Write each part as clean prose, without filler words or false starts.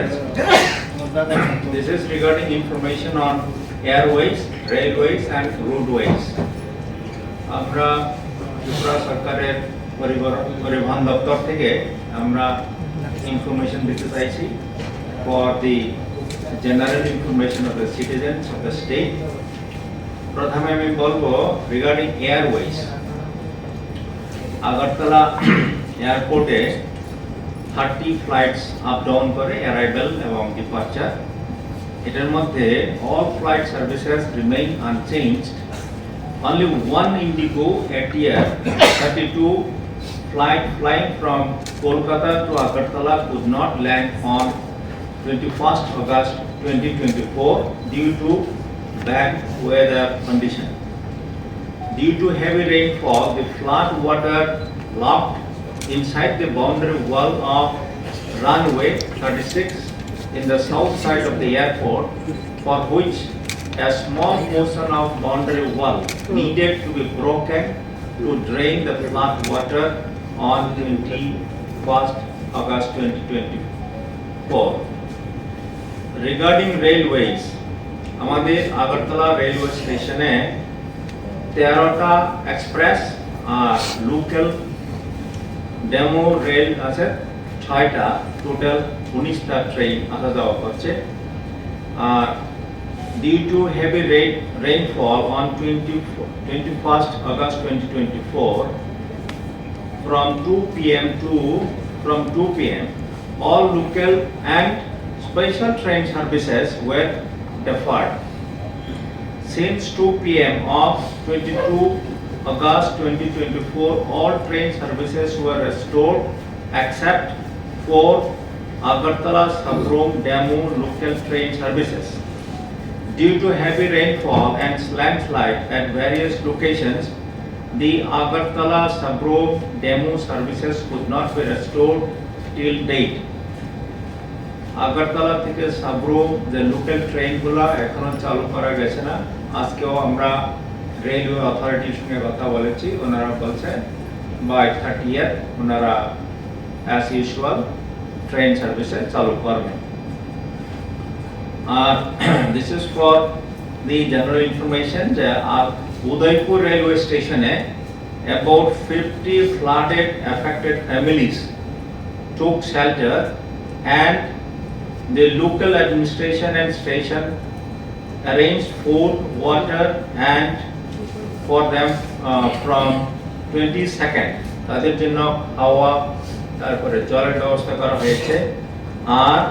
conference. This is regarding information on airways, railways and roadways. আমরা ত্রিপুরা সরকারের পরিবহন দপ্তর থেকে আমরা ইনফরমেশন দিতে চাইছি for the general information of the citizens of the state. প্রথমে আমি বলবো regarding airways. আগরতলা এয়ারপোর্টে 30 flights up down করে arrival এবং departure. এটার মধ্যে all flight services remain unchanged. Only one Indigo ATR 32 flight flying from Kolkata to Agartala could not land on 21st August 2024 due to bad weather condition. Due to heavy rainfall, the flood water locked inside the boundary wall of runway 36 in the south side of the airport, for which a small portion of boundary wall needed to be broken to drain the flood water on 21st August 2024. Regarding railways, আমাদের Agartala railway স্টেশনে 13টা express আর local demo rail আছে 6টা, total 19টা train আসা যাওয়া করছে। আর due to heavy rainfall on 21st August 2024 from 2 p.m. all local and special train services were deferred. Since 2 p.m. of 22 August 2024 all train services were restored except for Agartala Sabrom Demo local train services. Due to heavy rainfall and landslide at various locations, the Agartala Sabrom Demo services could not be restored till date. Agartala থেকে সাব্রুম যে local ট্রেনগুলো এখনো চালু করা গেছে না। আজকেও আমরা রেলওয়ে অথরিটির সঙ্গে কথা বলেছি, ওনারা বলছেন বাই 30th ওনারা অ্যাজ ইউজুয়াল ট্রেন সার্ভিসে চালু করবেন। This is for the general information যে উদয়পুর রেলওয়ে স্টেশনে about 50 flooded affected families took shelter and the local administration and station arranged food, water and for them from 22nd তাদের জন্য খাওয়া তারপরে জলের ব্যবস্থা করা হয়েছে। আর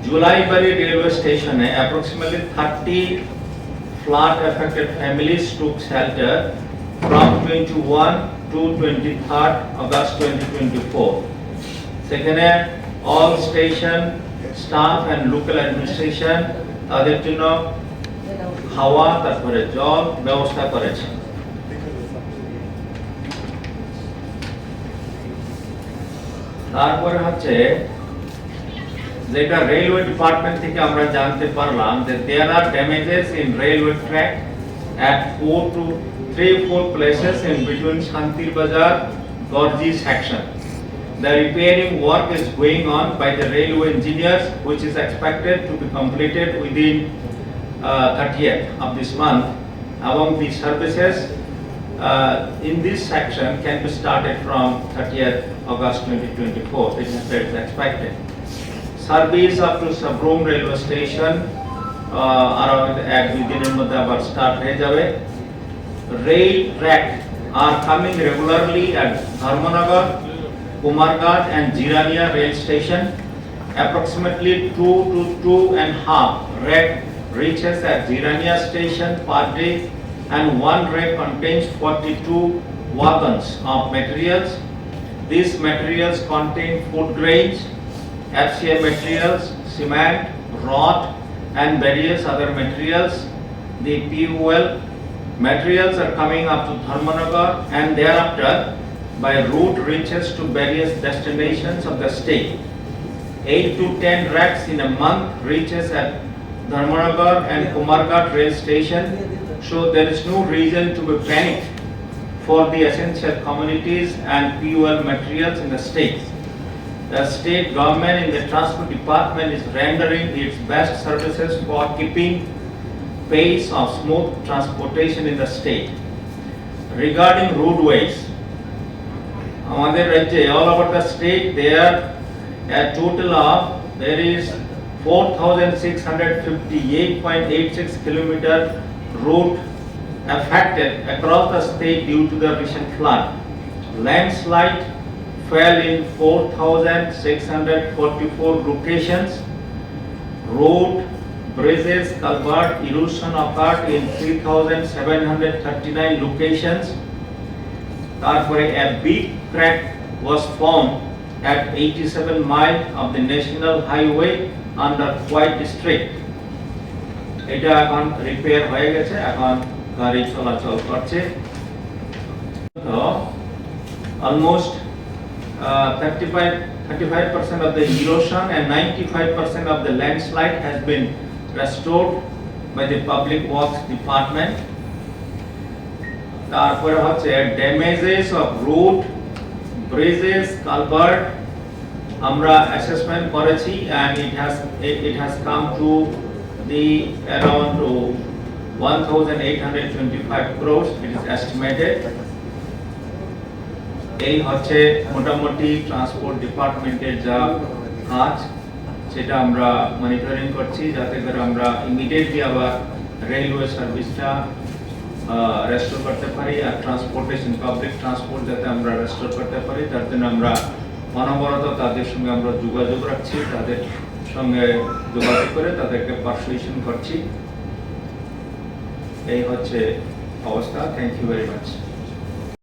Julaibari railway station approximately 30 flood affected families took shelter from 21 to 23rd August 2024. Second, all station staff and local administration তাদের জন্য খাওয়া তারপরে জল ব্যবস্থা করেছে। তারপরে হচ্ছে যেটা রেলওয়ে ডিপার্টমেন্ট থেকে আমরা জানতে পারলাম যে there are damages in railway track at 4 places in between Shantir Bazar Gorji section. The repairing work is going on by the railway engineers, which is expected to be completed within 30th of this month. Among the services in this section can be started from 30th August 2024. This is expected. Service up to Sabrom railway station around এক দুই দিনের মধ্যে আবার start হয়ে যাবে। Rail track are coming regularly at Dharmanagar, Kumarghat and Jirania rail station. Approximately 2 to 2.5 rake reaches at Jirania station per day and one rake contains 42 wagons of materials. These materials contain food grains, FCA materials, cement, rot and various other materials. The PUL materials are coming up to Dharmanagar and thereafter by route reaches to various destinations of the state. 8 to 10 racks in a month reaches at Dharmanagar and Kumarghat rail station, so there is no reason to be panicked for the essential communities and PUL materials in the state. The state government in the transport department is rendering its best services for keeping pace of smooth transportation in the state. Regarding roadways, আমাদের রাজ্যে all over the state there is 4,658.86 kilometer route affected across the state due to the recent flood. Landslide fell in 4,644 locations. Road, bridges, culvert erosion occurred in 3,739 locations. Therefore, a big crack was formed at 87 miles of the national highway under Khumpui district. এটা এখন repair হয়ে গেছে, এখন গাড়ি চলাচল করছে। Almost 35% of the erosion and 95% of the landslide has been restored by the Public Works Department. তারপরে হচ্ছে damages of road, bridges, culvert আমরা assessment করেছি and it has come to the around 1,825 crores it is estimated. এই হচ্ছে মোটামুটি transport ডিপার্টমেন্টের যা কাজ সেটা আমরা মনিটরিং করছি, যাতে করে আমরা ইমিডিয়েটলি আবার রেলওয়ে সার্ভিসটা রেস্টোর করতে পারি আর ট্রান্সপোর্টেশন পাবলিক ট্রান্সপোর্ট যাতে আমরা রেস্টোর করতে পারি, তার জন্য আমরা অনবরত তাদের সঙ্গে আমরা যোগাযোগ রাখছি, তাদের সঙ্গে যোগাযোগ করে তাদেরকে পারসুয়েশন করছি। এই হচ্ছে অবস্থা। Thank you very much.